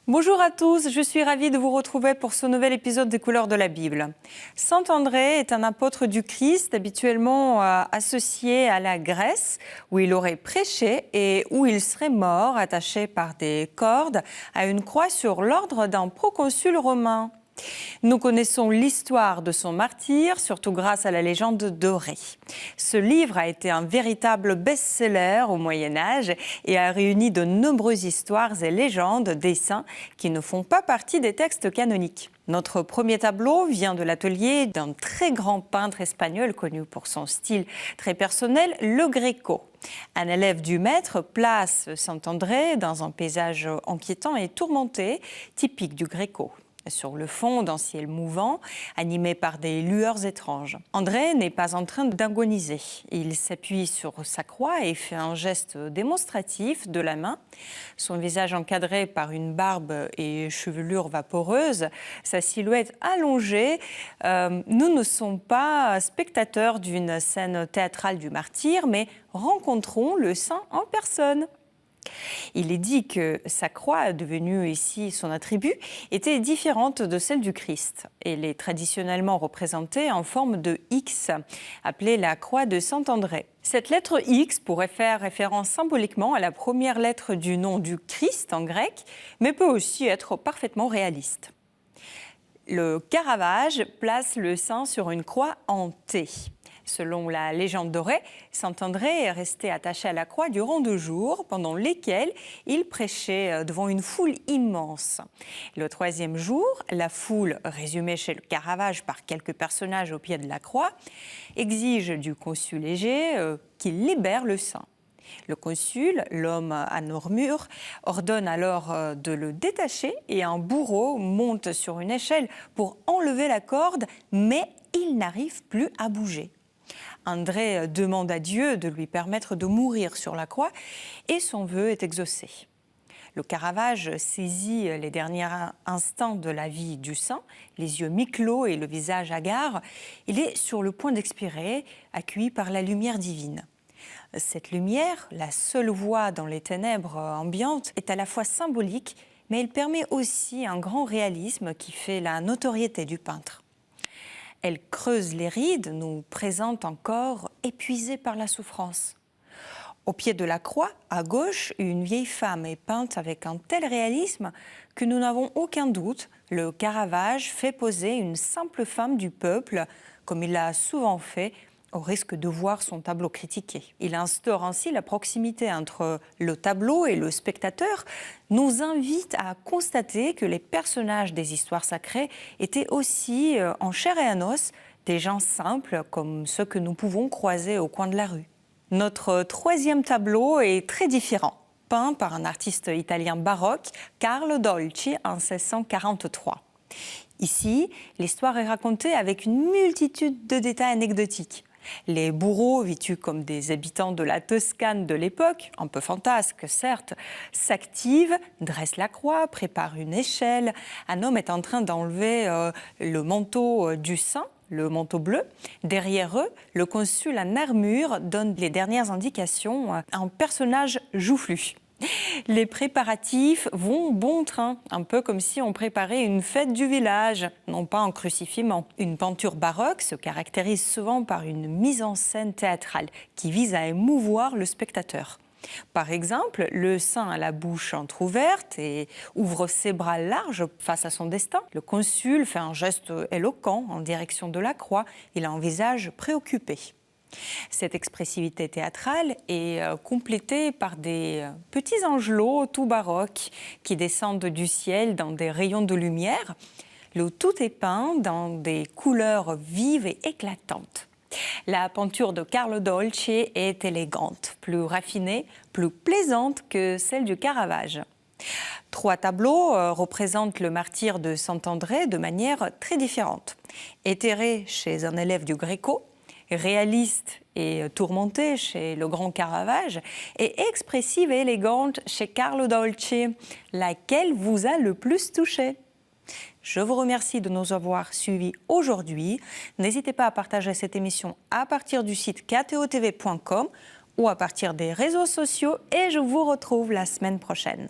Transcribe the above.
Bonjour à tous, je suis ravie de vous retrouver pour ce nouvel épisode des Couleurs de la Bible. Saint André est un apôtre du Christ, habituellement associé à la Grèce, où il aurait prêché et où il serait mort, attaché par des cordes à une croix sur l'ordre d'un proconsul romain. Nous connaissons l'histoire de son martyre, surtout grâce à la légende dorée. Ce livre a été un véritable best-seller au Moyen-Âge et a réuni de nombreuses histoires et légendes des saints qui ne font pas partie des textes canoniques. Notre premier tableau vient de l'atelier d'un très grand peintre espagnol connu pour son style très personnel, le Greco. Un élève du maître place Saint André dans un paysage inquiétant et tourmenté, typique du Greco. Sur le fond d'un ciel mouvant, animé par des lueurs étranges. André n'est pas en train d'agoniser. Il s'appuie sur sa croix et fait un geste démonstratif de la main. Son visage encadré par une barbe et chevelure vaporeuse, sa silhouette allongée. Nous ne sommes pas spectateurs d'une scène théâtrale du martyr, mais rencontrons le saint en personne. Il est dit que sa croix, devenue ici son attribut, était différente de celle du Christ. Elle est traditionnellement représentée en forme de X, appelée la croix de Saint André. Cette lettre X pourrait faire référence symboliquement à la première lettre du nom du Christ en grec, mais peut aussi être parfaitement réaliste. Le Caravage place le saint sur une croix en T. Selon la légende dorée, Saint André est resté attaché à la croix durant 2 jours, pendant lesquels il prêchait devant une foule immense. Le 3e jour, la foule, résumée chez le Caravage par quelques personnages au pied de la croix, exige du consul léger qu'il libère le saint. Le consul, l'homme à armure, ordonne alors de le détacher et un bourreau monte sur une échelle pour enlever la corde, mais il n'arrive plus à bouger. André demande à Dieu de lui permettre de mourir sur la croix et son vœu est exaucé. Le Caravage saisit les derniers instants de la vie du saint, les yeux mi-clos et le visage hagard. Il est sur le point d'expirer, accueilli par la lumière divine. Cette lumière, la seule voie dans les ténèbres ambiantes, est à la fois symbolique, mais elle permet aussi un grand réalisme qui fait la notoriété du peintre. Elle creuse les rides, nous présente un corps épuisé par la souffrance. Au pied de la croix, à gauche, une vieille femme est peinte avec un tel réalisme que nous n'avons aucun doute, le Caravage fait poser une simple femme du peuple, comme il l'a souvent fait, au risque de voir son tableau critiqué. Il instaure ainsi la proximité entre le tableau et le spectateur, nous invite à constater que les personnages des histoires sacrées étaient aussi, en chair et en os, des gens simples comme ceux que nous pouvons croiser au coin de la rue. Notre 3e tableau est très différent, peint par un artiste italien baroque, Carlo Dolci, en 1643. Ici, l'histoire est racontée avec une multitude de détails anecdotiques. Les bourreaux, vêtus comme des habitants de la Toscane de l'époque, un peu fantasques certes, s'activent, dressent la croix, préparent une échelle. Un homme est en train d'enlever le manteau du saint, le manteau bleu. Derrière eux, le consul en armure donne les dernières indications à un personnage joufflu. Les préparatifs vont bon train, un peu comme si on préparait une fête du village, non pas un crucifiement. Une peinture baroque se caractérise souvent par une mise en scène théâtrale qui vise à émouvoir le spectateur. Par exemple, le saint a la bouche entrouverte et ouvre ses bras larges face à son destin. Le consul fait un geste éloquent en direction de la croix. Il a un visage préoccupé. Cette expressivité théâtrale est complétée par des petits angelots tout baroques qui descendent du ciel dans des rayons de lumière. Le tout est peint dans des couleurs vives et éclatantes. La peinture de Carlo Dolci est élégante, plus raffinée, plus plaisante que celle du Caravage. 3 tableaux représentent le martyre de Saint André de manière très différente. Éthéré chez un élève du Greco, réaliste et tourmentée chez le grand Caravage et expressive et élégante chez Carlo Dolci, laquelle vous a le plus touché. Je vous remercie de nous avoir suivis aujourd'hui. N'hésitez pas à partager cette émission à partir du site ktotv.com ou à partir des réseaux sociaux et je vous retrouve la semaine prochaine.